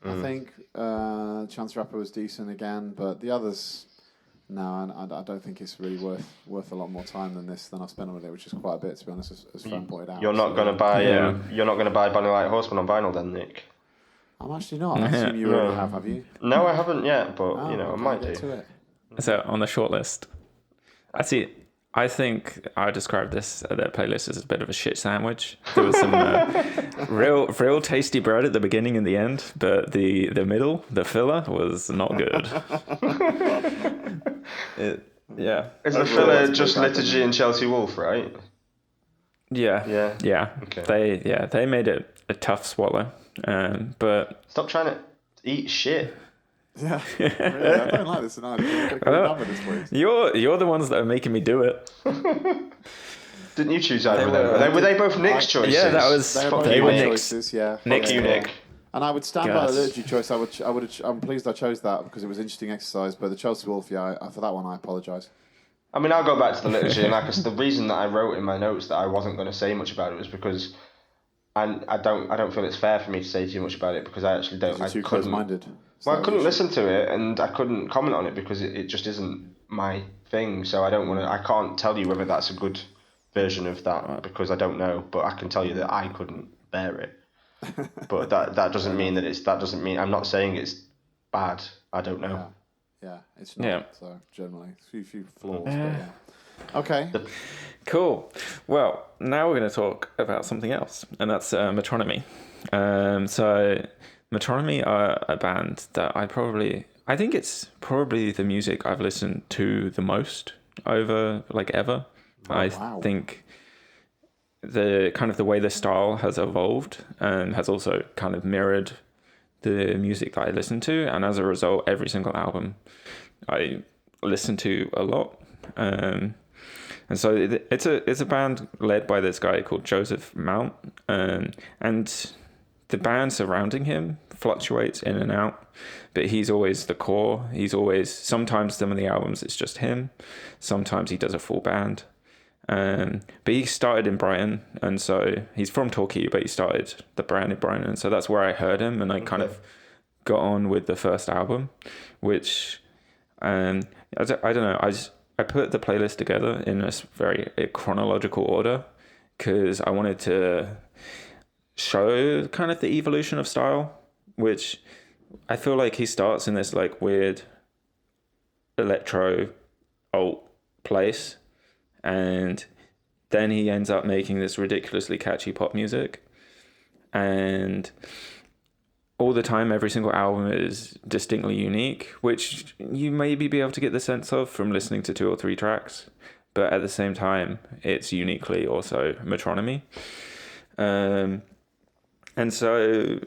I think Chance the Rapper was decent again, but the others. No, I don't think it's really worth a lot more time than I've spent on it, which is quite a bit, to be honest, as Fran pointed out. You're not going to buy you're not going to buy Bonny Light Horseman on vinyl then, Nick? I'm actually not. I assume you already have you? No, I haven't yet, but I might do. To it. So on the short list, I think I would describe their playlist as a bit of a shit sandwich. There was some real tasty bread at the beginning and the end, but the middle, the filler, was not good. Is the filler just Liturgy and Chelsea Wolfe, right? Yeah. Okay. They made it a tough swallow. But stop trying to eat shit. Yeah, really, I don't like this tonight. You're the ones that are making me do it. Didn't you choose either of them? Were they both Nick's choices? Yeah, that was. They were Nick's choices. Yeah, Nick, you Nick. And I would stand by the Liturgy choice. I'm pleased I chose that because it was an interesting exercise. But the Chelsea Wolfe, for that one, I apologise. I mean, I'll go back to the Liturgy, and the reason that I wrote in my notes that I wasn't going to say much about it was because. And I don't feel it's fair for me to say too much about it because I actually don't. You're too close-minded. Well, I couldn't listen to it and I couldn't comment on it because it just isn't my thing. So I can't tell you whether that's a good version of that because I don't know. But I can tell you that I couldn't bear it. But that doesn't mean I'm not saying it's bad. I don't know. Yeah, it's not. Yeah. So generally, a few flaws. But yeah. Okay. Cool. Well, now we're going to talk about something else, and that's Metronomy. So Metronomy are a band that I think it's probably the music I've listened to the most over ever. Wow. Think the kind of the way the style has evolved and has also kind of mirrored the music that I listen to, and as a result, every single album I listen to a lot. And so it's a band led by this guy called Joseph Mount, and the band surrounding him fluctuates in and out, but he's always the core. Sometimes some of the albums it's just him, sometimes he does a full band. But he started in Brighton, and so he's from Torquay, but he started the brand in Brighton, and so that's where I heard him, and I kind of got on with the first album, which I don't know. I put the playlist together in a very chronological order because I wanted to show kind of the evolution of style, which I feel like he starts in this weird electro alt place, and then he ends up making this ridiculously catchy pop music, and all the time every single album is distinctly unique, which you maybe be able to get the sense of from listening to 2 or 3 tracks, but at the same time it's uniquely also Metronomy. And so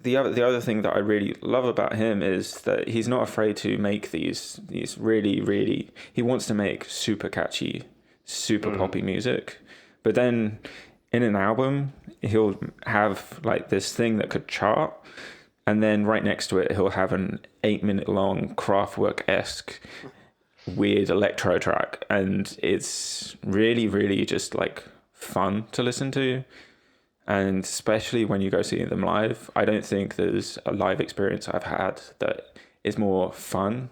the other thing that I really love about him is that he's not afraid to make these really, really, he wants to make super catchy, super poppy music, but then in an album he'll have this thing that could chart, and then right next to it he'll have an 8-minute long Kraftwerk-esque weird electro track, and it's really, really just fun to listen to. And especially when you go see them live, I don't think there's a live experience I've had that is more fun.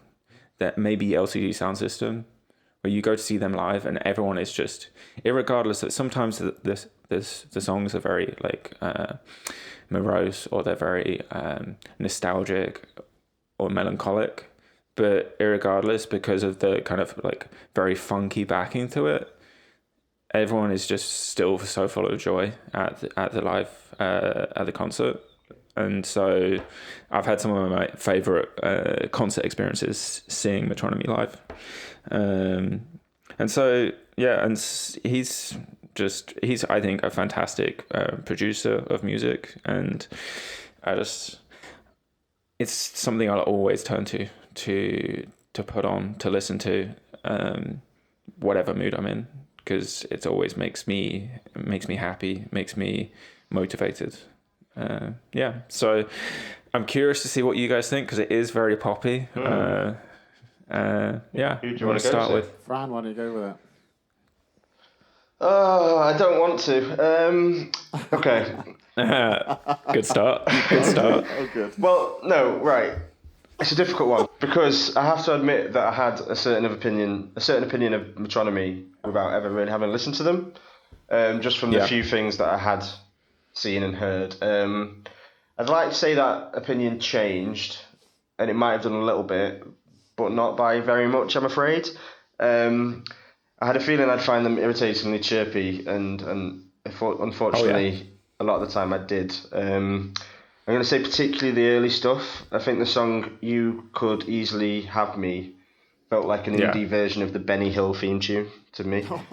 That maybe LCD Sound System, where you go to see them live and everyone is just, irregardless that sometimes the songs are very morose, or they're very nostalgic or melancholic, but irregardless, because of the kind of very funky backing to it, everyone is just still so full of joy at the live at the concert. And so I've had some of my favorite concert experiences seeing Metronomy live. And so yeah, and he's I think a fantastic producer of music, and it's something I'll always turn to put on to listen to, whatever mood I'm in, because it always makes me happy, makes me motivated. So I'm curious to see what you guys think, because it is very poppy. Who do you want to start with? Fran, why don't you go with it? Oh, I don't want to. Okay. Good start. Good start. Oh, good. Well, no, right. It's a difficult one because I have to admit that I had a certain opinion of Metronomy without ever really having listened to them. Just from the few things that I had seen and heard. I'd like to say that opinion changed, and it might have done a little bit, but not by very much, I'm afraid. I had a feeling I'd find them irritatingly chirpy, and unfortunately, a lot of the time I did. I'm going to say particularly the early stuff. I think the song "You Could Easily Have Me" felt like an indie version of the Benny Hill theme tune to me. God.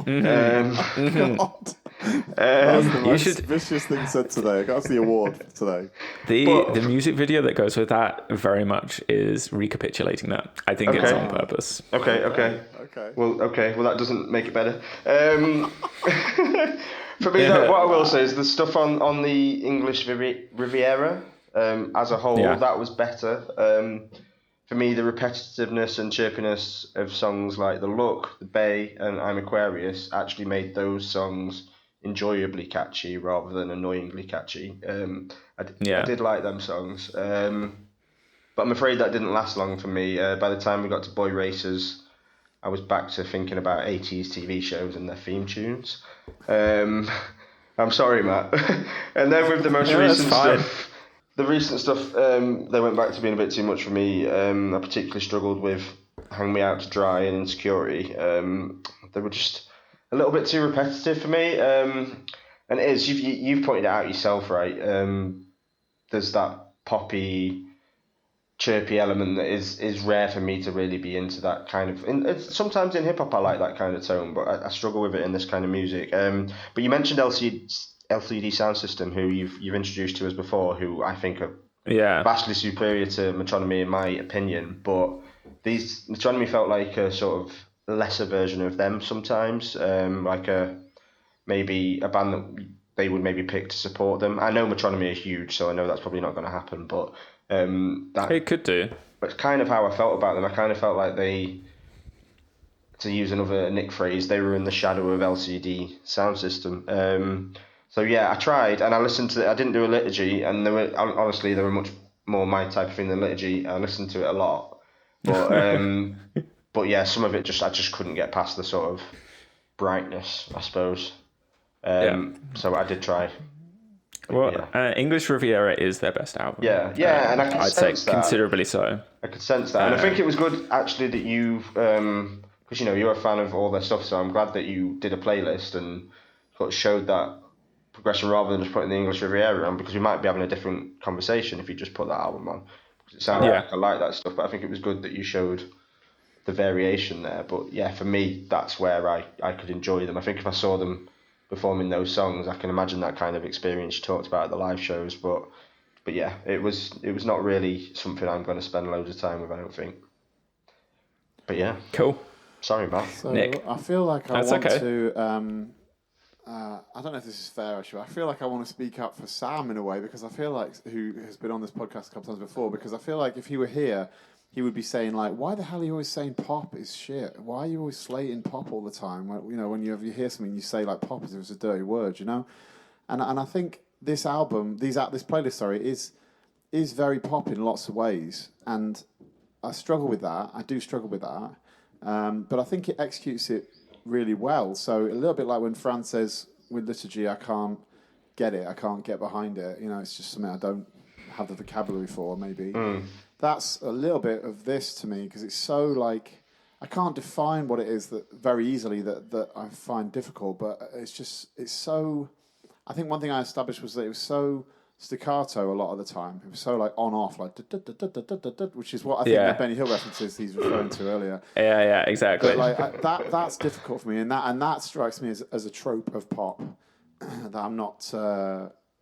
That's the most vicious thing said today. That's the award today. The music video that goes with that very much is recapitulating that. I think it's on purpose. Okay. Well, that doesn't make it better. For me, what I will say is the stuff on the English Riviera as a whole, that was better. For me, the repetitiveness and chirpiness of songs like The Look, The Bay, and I'm Aquarius actually made those songs enjoyably catchy rather than annoyingly catchy. I did like them songs, but I'm afraid that didn't last long for me. By the time we got to Boy Racers, I was back to thinking about 80s TV shows and their theme tunes. I'm sorry, Matt. And then with the most recent stuff, they went back to being a bit too much for me. I particularly struggled with Hang Me Out to Dry and Insecurity. They were just a little bit too repetitive for me. And it is, you've pointed it out yourself, right? There's that poppy, chirpy element that is rare for me to really be into that kind of. Sometimes in hip hop I like that kind of tone, but I struggle with it in this kind of music. But you mentioned LCD Sound System, who you've introduced to us before, who I think are vastly superior to Metronomy in my opinion. But Metronomy felt like a sort of lesser version of them sometimes, maybe a band that they would maybe pick to support them. I know Metronomy is huge, so I know that's probably not going to happen, but it could do. But it's kind of how I felt about them. I kind of felt like they, to use another Nick phrase, they were in the shadow of LCD Sound System. So yeah, I tried and I listened to it. I didn't do a Liturgy, and they were much more my type of thing than Liturgy. I listened to it a lot, but but yeah, some of it I just couldn't get past the sort of brightness, I suppose. So I did try. Well, English Riviera is their best album. Yeah, and I could sense that. Considerably so. I could sense that, and I think it was good actually that you've, because you're a fan of all their stuff, so I'm glad that you did a playlist and sort of showed that progression rather than just putting the English Riviera on, because we might be having a different conversation if you just put that album on. Because it sounded like I like that stuff, but I think it was good that you showed the variation there. But yeah, for me, that's where I could enjoy them. I think if I saw them performing those songs, I can imagine that kind of experience you talked about at the live shows. But yeah, it was not really something I'm going to spend loads of time with, I don't think. But yeah, cool. Sorry, Matt. So Nick, I feel like I want to. I don't know if this is fair, actually. I feel like I want to speak up for Sam in a way, because I feel like, who has been on this podcast a couple times before, because I feel like if he were here, he would be saying, like, why the hell are you always saying pop is shit? Why are you always slating pop all the time? Like, when you hear something, you say, like, pop as if it's a dirty word, And I think this album, this playlist, is very pop in lots of ways. And I struggle with that. I do struggle with that. But I think it executes it really well. So a little bit like when Fran says with Liturgy, I can't get it. I can't get behind it. It's just something I don't have the vocabulary for, maybe. That's a little bit of this to me, because it's so like, I can't define what it is that very easily that I find difficult, but it's so, I think one thing I established was that it was so staccato a lot of the time. It was so like on off, like which is what I think the Benny Hill references he's referring to earlier. Yeah, exactly. But like that's difficult for me, and that strikes me as a trope of pop that I'm not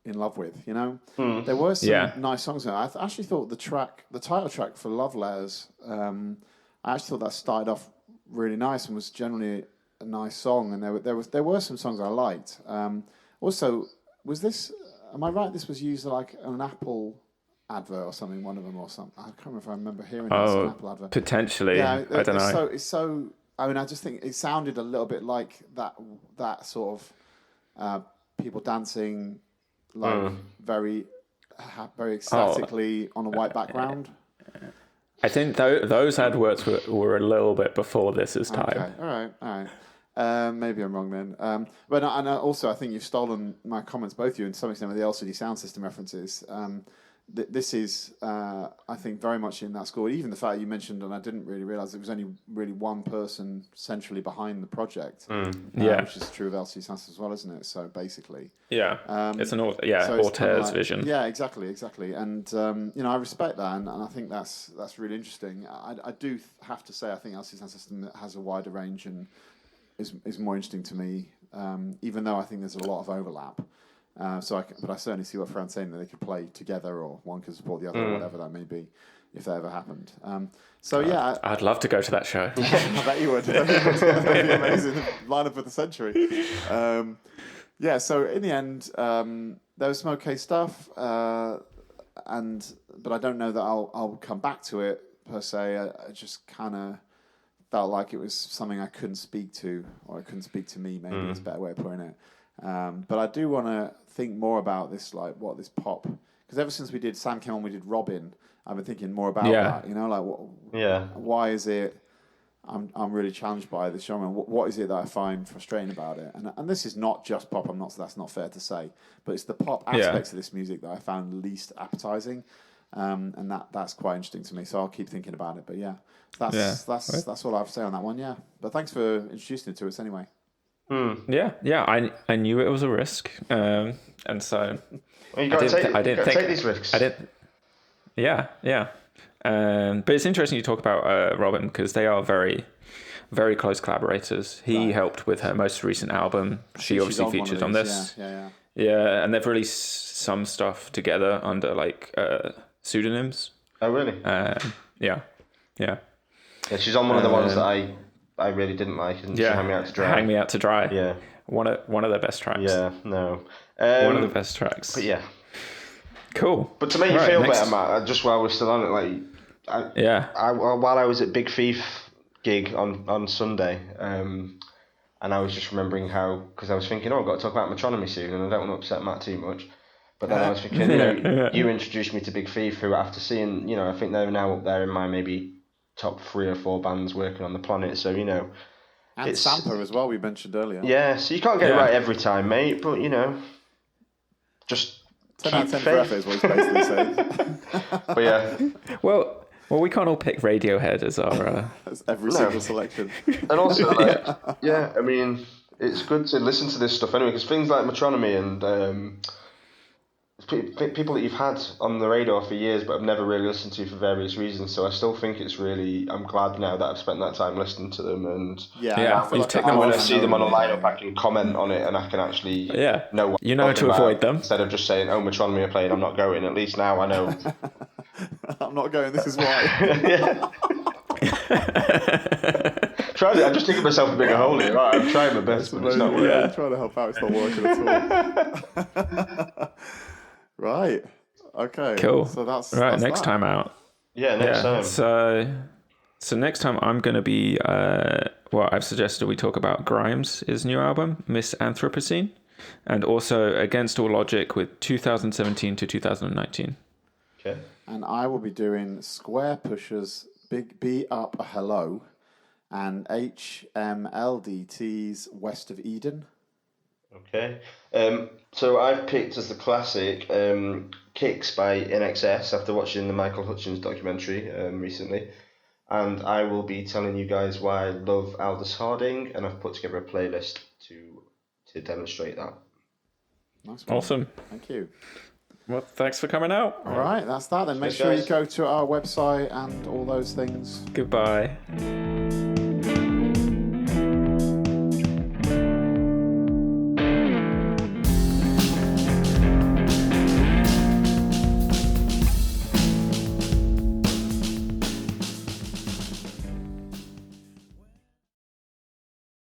in love with. There were some nice songs in it. I actually thought the title track for Love Letters, I actually thought that started off really nice and was generally a nice song, and there were some songs I liked. Also, was this? Am I right? This was used like an Apple advert or something. One of them or something. I can't remember if I remember hearing this an Apple advert. Potentially. Yeah, I don't know. It's so. I mean, I just think it sounded a little bit like that sort of people dancing, like very ecstatically on a white background. I think those adverts were a little bit before this time. Okay. All right. Maybe I'm wrong then. But also, I think you've stolen my comments, both of you, and to some extent with the LCD Sound System references. This is, I think, very much in that school. Even the fact you mentioned, and I didn't really realise it was only really one person centrally behind the project. Which is true of LCD Sound System as well, isn't it? So basically, it's an auteur's vision. Yeah, exactly. And I respect that, and I think that's really interesting. I do have to say, I think LCD Sound System has a wider range and is more interesting to me, even though I think there's a lot of overlap. But I certainly see what Fran's saying, that they could play together, or one could support the other, or whatever that may be, if that ever happened. I'd love to go to that show. I bet you would. That'd be amazing. Lineup of the century. So in the end, there was some okay stuff, but I don't know that I'll come back to it per se. I just kind of felt like it was something I couldn't speak to, or it couldn't speak to me. Maybe is a better way of putting it. But I do want to think more about this, like what this pop. Because ever since we did Sam came on, we did Robin. I've been thinking more about that. You know, like why is it? I'm really challenged by this genre. What is it that I find frustrating about it? And this is not just pop. That's not fair to say, but it's the pop aspects of this music that I found least appetizing, and that's quite interesting to me. So I'll keep thinking about it. But that's all I have to say on that one. Yeah, but thanks for introducing it to us anyway. Yeah. I knew it was a risk, and so you got to take these risks. Yeah. But it's interesting you talk about Robin, because they are very, very close collaborators. He helped with her most recent album. She obviously featured on this. Yeah, and they've released some stuff together under like pseudonyms. Oh, really? Yeah. She's on one of the ones that I really didn't like. She Hang Me Out to Dry. Hang Me Out to Dry. Yeah. One of their best tracks. Yeah, no. One of the best tracks. But yeah. Cool. But to make you feel better, Matt, just while we're still on it, while I was at Big Thief gig on Sunday, and I was just remembering how, because I was thinking, I've got to talk about Metronomy soon, and I don't want to upset Matt too much. But then I was thinking, you introduced me to Big Thief, who after seeing, I think they're now up there in my maybe top 3 or 4 bands working on the planet. So and it's Sampa as well. We mentioned earlier. Yeah, so you can't get it right every time, mate. But just. 10 out of 10 for effort is what he's basically saying. But yeah. Well, we can't all pick Radiohead as our... That's every single selection. And also, I mean, it's good to listen to this stuff anyway, because things like Metronomy and people that you've had on the radar for years but I've never really listened to for various reasons, so I still think it's really... I'm glad now that I've spent that time listening to them, and when I see them on a lineup, I can comment on it and I can actually know what to avoid them. Instead of just saying, Metronomy are playing, I'm not going. At least now I know. I'm not going, this is why. I'm just digging myself a bigger hole here. Right, I'm trying my best, but it's not working. I'm trying to help out, it's not working at all. Right. Okay. Cool. So that's next time out. Yeah, next time. So next time I'm going to be I've suggested we talk about Grimes' new album, Miss Anthropocene, and also Against All Logic with 2017 to 2019. Okay. And I will be doing Square Pushers, Big B Up a Hello, and HMLDT's West of Eden. Okay. So I've picked as the classic Kicks by NXS after watching the Michael Hutchins documentary recently. And I will be telling you guys why I love Aldous Harding, and I've put together a playlist to demonstrate that. Nice one. Awesome. Thank you. Well, thanks for coming out. All right, that's that then. Make sure you go to our website and all those things. Goodbye.